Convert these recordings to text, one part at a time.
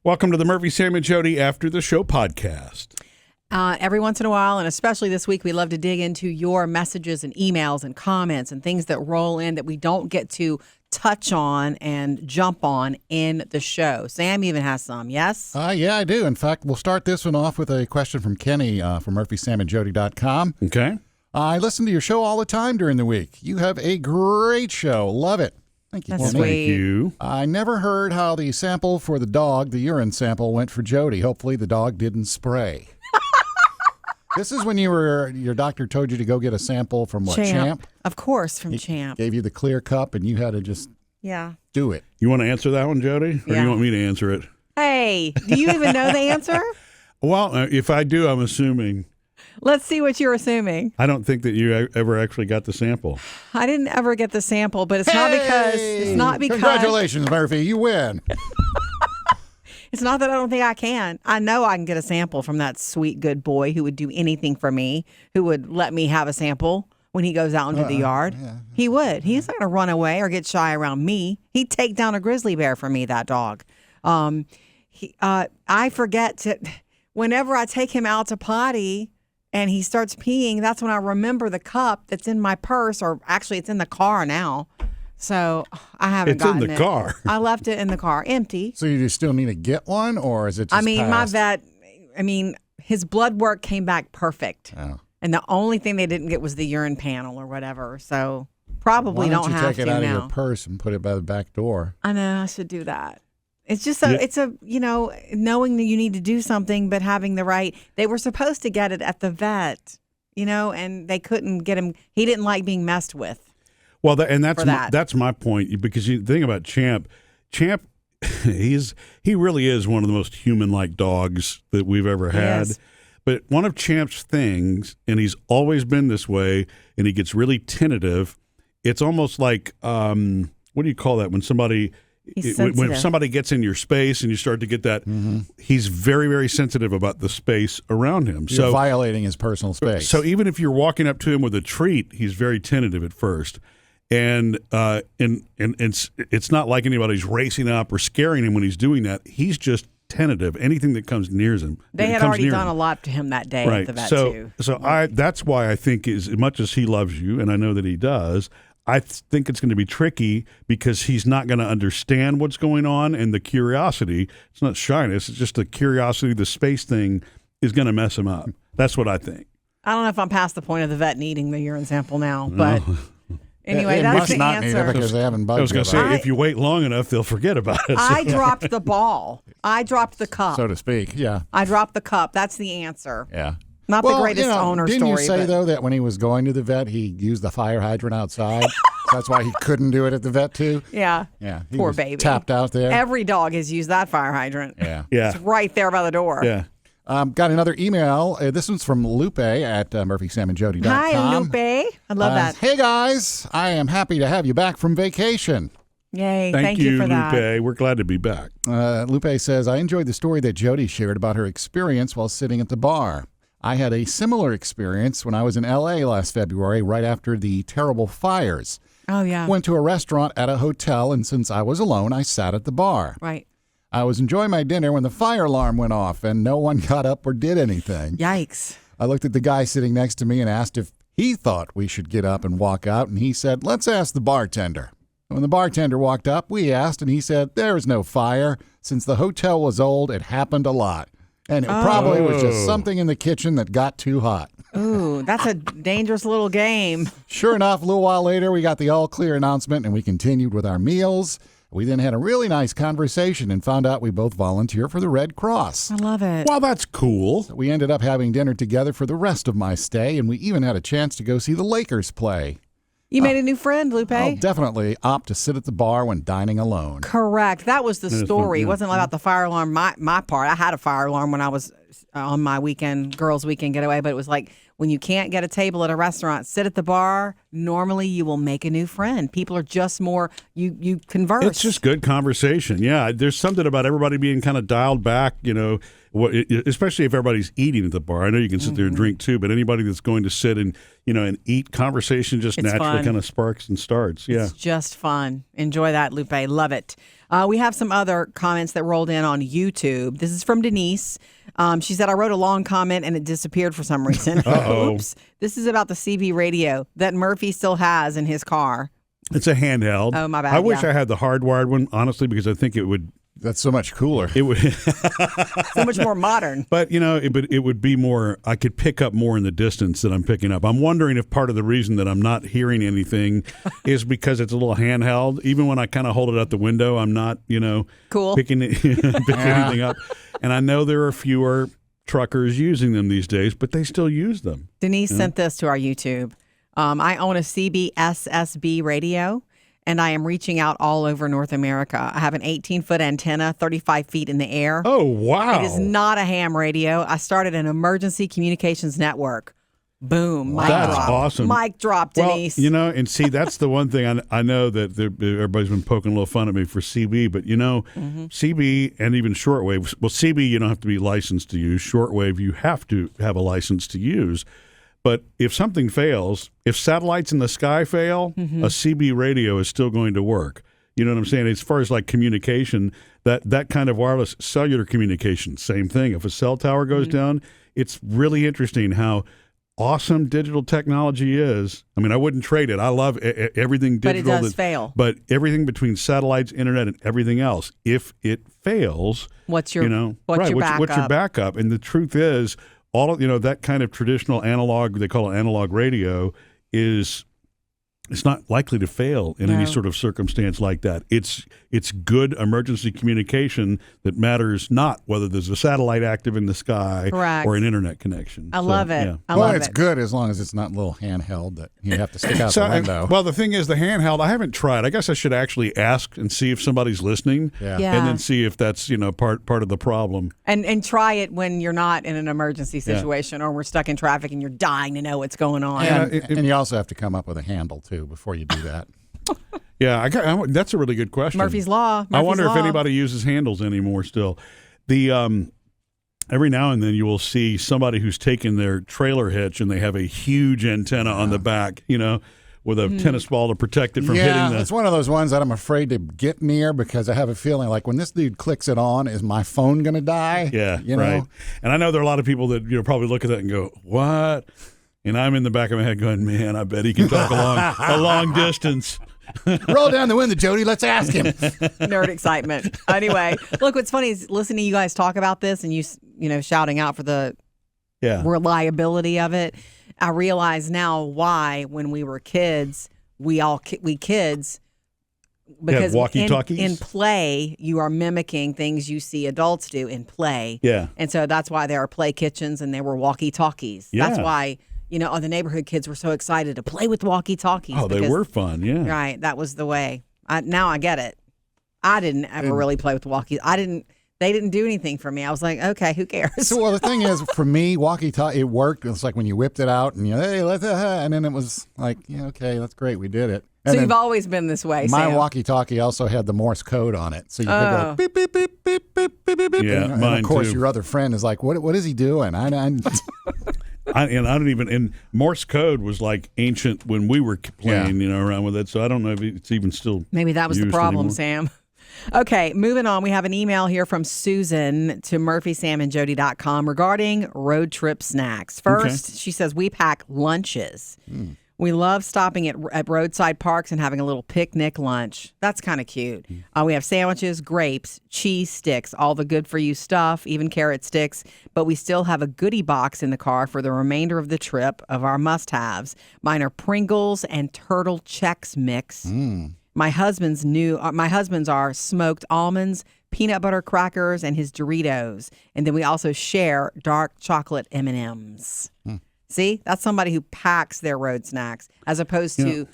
Welcome to the Murphy, Sam, and Jodi After the Show podcast. Every once in a while, and especially this week, we love to dig into your messages and emails and comments and things that roll in that we don't get to touch on and jump on in the show. Sam even has some, yes? Yeah, I do. In fact, we'll start this one off with a question from Kenny from murphysamandjodi.com. Okay. I listen to your show all the time during the week. You have a great show. Love it. Thank you, That's Kenny. sweet. Thank you. I never heard how the sample for the dog, the urine sample, went for Jodi. Hopefully the dog didn't spray. This is when your doctor told you to go get a sample from what, Champ? Of course, from He Champ. gave you the clear cup and you had to just do it. You want to answer that one, Jodi? Or do Yeah. you want me to answer it? Hey, do you even know the answer? Well, if I do, I'm assuming. Let's see what you're assuming. I don't think that you ever actually got the sample. I didn't ever get the sample, but it's not because Congratulations, Murphy. You win. It's not that I don't think I can. I know I can get a sample from that sweet, good boy who would do anything for me, who would let me have a sample when he goes out into the yard. Yeah. He would. He's not going to run away or get shy around me. He'd take down a grizzly bear for me, that dog. I forget to, whenever I take him out to potty and he starts peeing, that's when I remember the cup that's in my purse, or actually it's in the car now. So I haven't gotten it. It's in the car. I left it in the car, empty. So you still need to get one, or is it just my passed? his blood work came back perfect. Oh. And the only thing they didn't get was the urine panel or whatever. So probably Why don't don't you have take it to out now. of your purse and put it by the back door? I know I should do that. It's just Yeah. knowing that you need to do something, but having the right. They were supposed to get it at the vet, and they couldn't get him. He didn't like being messed with. Well, that's For that. that's my point, because you think about Champ. Champ, he really is one of the most human-like dogs that we've ever had. Yes. But one of Champ's things, and he's always been this way, and he gets really tentative. It's almost like what do you call that when somebody He's when sensitive. somebody gets in your space and you start to get that? He's very, very sensitive about the space around him. You're violating his personal space. So even if you're walking up to him with a treat, he's very tentative at first. And it's not like anybody's racing up or scaring him when he's doing that. He's just tentative. Anything that comes near him. They had already done a lot to him that day at the vet too. So that's why I think, as much as he loves you, and I know that he does, I think it's going to be tricky because he's not going to understand what's going on, and the curiosity, it's not shyness, it's just the curiosity, the space thing is going to mess him up. That's what I think. I don't know if I'm past the point of the vet needing the urine sample now, but anyway, they that's must the not need it answer. because they haven't bugged I was going to you about say, it, if you wait long enough, they'll forget about it. I dropped the ball. I dropped the cup. so to speak. Yeah. I dropped the cup. That's the answer. Yeah. Not the greatest owner didn't story. you say, but though, that when he was going to the vet, he used the fire hydrant outside? So that's why he couldn't do it at the vet, too? Yeah. Yeah. He Poor was baby. tapped out there. Every dog has used that fire hydrant. Yeah. Yeah. It's right there by the door. Yeah. Got another email. This one's from Lupe at murphysamandjodi.com. Hi, Lupe. I love that. Hey, guys. I am happy to have you back from vacation. Yay. Thank you you, for that. Lupe. We're glad to be back. Lupe says, I enjoyed the story that Jodi shared about her experience while sitting at the bar. I had a similar experience when I was in L.A. last February, right after the terrible fires. Oh, yeah. Went to a restaurant at a hotel, and since I was alone, I sat at the bar. Right. I was enjoying my dinner when the fire alarm went off, and no one got up or did anything. Yikes. I looked at the guy sitting next to me and asked if he thought we should get up and walk out, and he said, let's ask the bartender. When the bartender walked up, we asked, and he said, there is no fire. Since the hotel was old, it happened a lot. And it probably was just something in the kitchen that got too hot. Ooh, that's a dangerous little game. Sure enough, a little while later, we got the all-clear announcement, and we continued with our meals. We then had a really nice conversation and found out we both volunteer for the Red Cross. I love it. Well, that's cool. We ended up having dinner together for the rest of my stay, and we even had a chance to go see the Lakers play. You made a new friend, Lupe. I'll definitely opt to sit at the bar when dining alone. Correct. That was the story. It yeah. wasn't about the fire alarm. My part. I had a fire alarm when I was on my girls' weekend getaway, but it was like when you can't get a table at a restaurant, sit at the bar. Normally, you will make a new friend. People are just more, you converse. It's just good conversation. Yeah, there's something about everybody being kind of dialed back, especially if everybody's eating at the bar. I know you can sit there and drink too, but anybody that's going to sit and, and eat, conversation just It's naturally fun. kind of sparks and starts. Yeah. It's just fun. Enjoy that, Lupe. Love it. We have some other comments that rolled in on YouTube. This is from Denise. She said, I wrote a long comment and it disappeared for some reason. Uh-oh. Oops. This is about the CB radio that Murphy still has in his car. It's a handheld. Oh, my bad, I wish yeah. I had the hardwired one, honestly, because I think it would. That's so much cooler. It would. So much more modern. But, it would be more, I could pick up more in the distance that I'm picking up. I'm wondering if part of the reason that I'm not hearing anything is because it's a little handheld. Even when I kind of hold it out the window, I'm not, Cool. picking anything up. And I know there are fewer truckers using them these days, but they still use them. Denise sent this to our YouTube. I own a CBSSB radio, and I am reaching out all over North America. I have an 18-foot antenna, 35 feet in the air. Oh, wow. It is not a ham radio. I started an emergency communications network. Boom. Mic That's drop. awesome. Mic drop, Denise. Well, and see, that's the one thing I know that everybody's been poking a little fun at me for CB, but CB and even shortwave. Well, CB you don't have to be licensed to use. Shortwave you have to have a license to use. But if something fails, if satellites in the sky fail, a CB radio is still going to work. You know what I'm saying? As far as like communication, that kind of wireless cellular communication, same thing. If a cell tower goes down, it's really interesting how awesome digital technology is. I mean, I wouldn't trade it. I love everything digital. But it does fail. But everything between satellites, internet, and everything else, if it fails, What's your what's your backup? backup? And the truth is, all of that kind of traditional analog, they call it analog radio, it's not likely to fail in any sort of circumstance like that. It's good emergency communication that matters not whether there's a satellite active in the sky Correct. or an internet connection. I love it. Yeah. I love it's it. good as long as it's not a little handheld that you have to stick out the window. Well, the thing is, the handheld, I haven't tried. I guess I should actually ask and see if somebody's listening, Yeah. and then see if that's part of the problem. And try it when you're not in an emergency situation or we're stuck in traffic and you're dying to know what's going on. And you also have to come up with a handle, too, before you do that. Yeah, that's a really good question. Murphy's Law. I wonder if Law. anybody uses handles anymore still. The every now and then you will see somebody who's taken their trailer hitch and they have a huge antenna on the back, with a tennis ball to protect it from hitting the... it's one of those ones that I'm afraid to get near because I have a feeling like when this dude clicks it on, is my phone going to die? Yeah, you right. know? And I know there are a lot of people that probably look at that and go, what? And I'm in the back of my head going, man, I bet he can talk a long distance. Roll down the window, Jody. Let's ask him. Nerd excitement. Anyway, look, what's funny is listening to you guys talk about this and you shouting out for the reliability of it. I realize now why when we were kids, because walkie-talkies? in play, you are mimicking things you see adults do in play. Yeah. And so that's why there are play kitchens and there were walkie-talkies. Yeah. That's why, the neighborhood kids were so excited to play with walkie-talkies. Oh, they were fun, yeah. Right. That was the way. Now I get it. I didn't ever really play with walkies. They didn't do anything for me. I was like, okay, who cares? Well, the thing is, for me, walkie-talkie, it worked. It's like when you whipped it out and hey, let's, and then it was like, yeah, okay, that's great, we did it. And so you've always been this way, my Sam. walkie-talkie also had the Morse code on it, so you could go beep beep beep beep beep beep beep beep. Yeah, and mine of course, too. your other friend is like, what is he doing? I and Morse code was like ancient when we were playing, around with it. So I don't know if it's even still Maybe that was the used problem, anymore. Sam. Okay, moving on. We have an email here from Susan to murphysamandjody.com regarding road trip snacks. First, she says, we pack lunches. We love stopping at roadside parks and having a little picnic lunch. That's kind of cute. We have sandwiches, grapes, cheese sticks, all the good-for-you stuff, even carrot sticks. But we still have a goodie box in the car for the remainder of the trip of our must-haves. Mine are Pringles and Turtle Chex Mix. My husband's are smoked almonds, peanut butter crackers, and his Doritos. And then we also share dark chocolate M&Ms. See, that's somebody who packs their road snacks as opposed to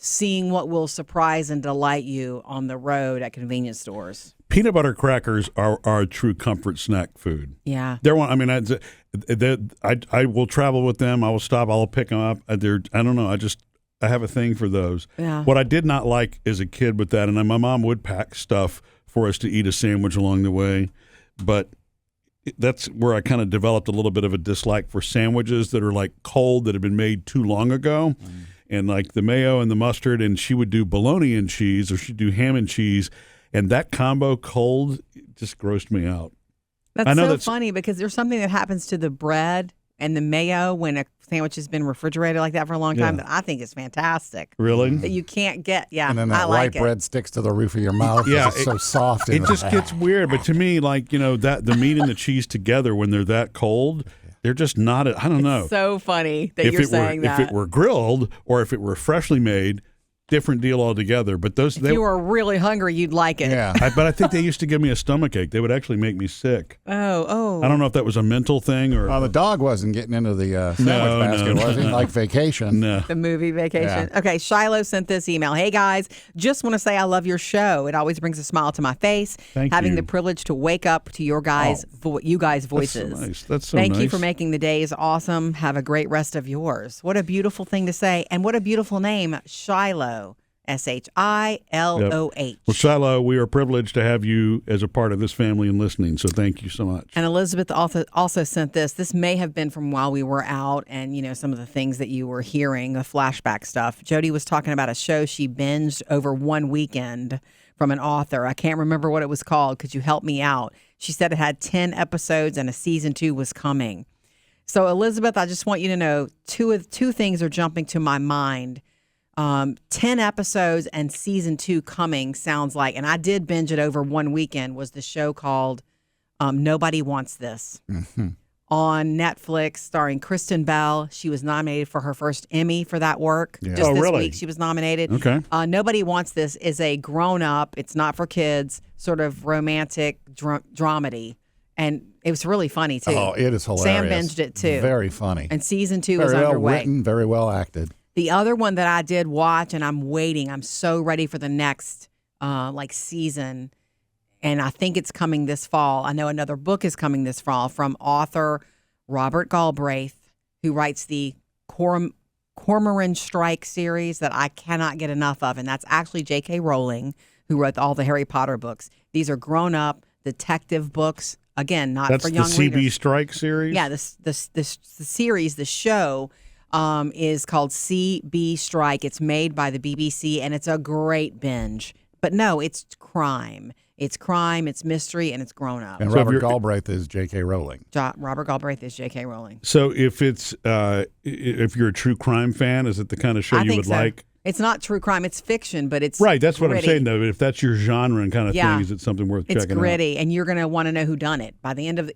seeing what will surprise and delight you on the road at convenience stores. Peanut butter crackers are a true comfort snack food. Yeah. They're one. I mean, I will travel with them. I will stop. I'll pick them up. I don't know. I have a thing for those. Yeah. What I did not like as a kid with that, and my mom would pack stuff for us to eat a sandwich along the way, but that's where I kind of developed a little bit of a dislike for sandwiches that are like cold that have been made too long ago. And like the mayo and the mustard, and she would do bologna and cheese, or she'd do ham and cheese, and that combo cold just grossed me out. That's funny because there's something that happens to the bread and the mayo when a sandwich has been refrigerated like that for a long time that I think is fantastic. Really? That you can't get. Yeah, and then that white bread sticks to the roof of your mouth. Yeah, it's so soft. It just gets weird. But to me, like that the meat and the cheese together when they're that cold. They're just not. I don't know. So funny that you're saying that. If it were grilled or if it were freshly made, different deal altogether. But those, if you were really hungry, you'd like it. Yeah. But I think they used to give me a stomach ache. They would actually make me sick. Oh. I don't know if that was a mental thing or. The dog wasn't getting into the sandwich basket, was he? Like Vacation. No. The movie Vacation. Yeah. Okay, Shiloh sent this email. Hey guys, just want to say I love your show. It always brings a smile to my face. Thank Having you. the privilege to wake up to your guys, you guys' voices. That's so nice. That's so Thank nice. you for making the days awesome. Have a great rest of yours. What a beautiful thing to say, and what a beautiful name, Shiloh. Shiloh. Well, Shiloh, we are privileged to have you as a part of this family and listening, so thank you so much. And Elizabeth also sent this. This may have been from while we were out and, some of the things that you were hearing, the flashback stuff. Jodi was talking about a show she binged over one weekend from an author. I can't remember what it was called. Could you help me out? She said it had 10 episodes and a season 2 was coming. So, Elizabeth, I just want you to know two things are jumping to my mind. 10 episodes and season 2 coming sounds like, and I did binge it over one weekend, was the show called Nobody Wants This on Netflix, starring Kristen Bell. She was nominated for her first Emmy for that work. Yeah. Just this really? week she was nominated. Okay. Nobody Wants This is a grown-up, it's not for kids, sort of romantic dramedy. And it was really funny, too. Oh, it is hilarious. Sam binged it, too. Very funny. And season 2 very is well underway. written, very well acted. The other one that I did watch, and I'm waiting, I'm so ready for the next season, and I think it's coming this fall. I know another book is coming this fall from author Robert Galbraith, who writes the Cormoran Strike series that I cannot get enough of, and that's actually J.K. Rowling, who wrote all the Harry Potter books. These are grown-up detective books, again, not for young readers. That's the CB Strike series? Yeah, the series, the show, is called CB Strike. It's made by the BBC, and it's a great binge. But no, it's crime. It's crime, it's mystery, and it's grown up. And So Robert Galbraith is J.K. Rowling. Robert Galbraith is J.K. Rowling. So if it's if you're a true crime fan, is it the kind of show I you think would so. like? It's not true crime. It's fiction, but it's Right, that's what gritty. I'm saying, though. If that's your genre and kind of Yeah. thing, is it something worth It's checking gritty, and you're going to want to know who done it. By the end of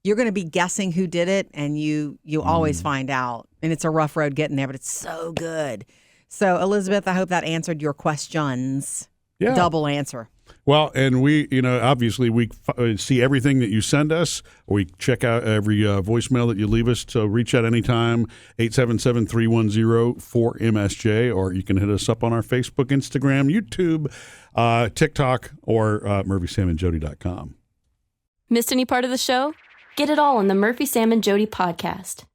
you're going to be guessing who did it, and you always find out. And it's a rough road getting there, but it's so good. So, Elizabeth, I hope that answered your questions. Yeah. Double answer. Well, and we, obviously we see everything that you send us. We check out every voicemail that you leave us. So reach out anytime, 877-310-4MSJ, or you can hit us up on our Facebook, Instagram, YouTube, TikTok, or murphysamandjodi.com. Missed any part of the show? Get it all on the Murphy, Sam, and Jodi podcast.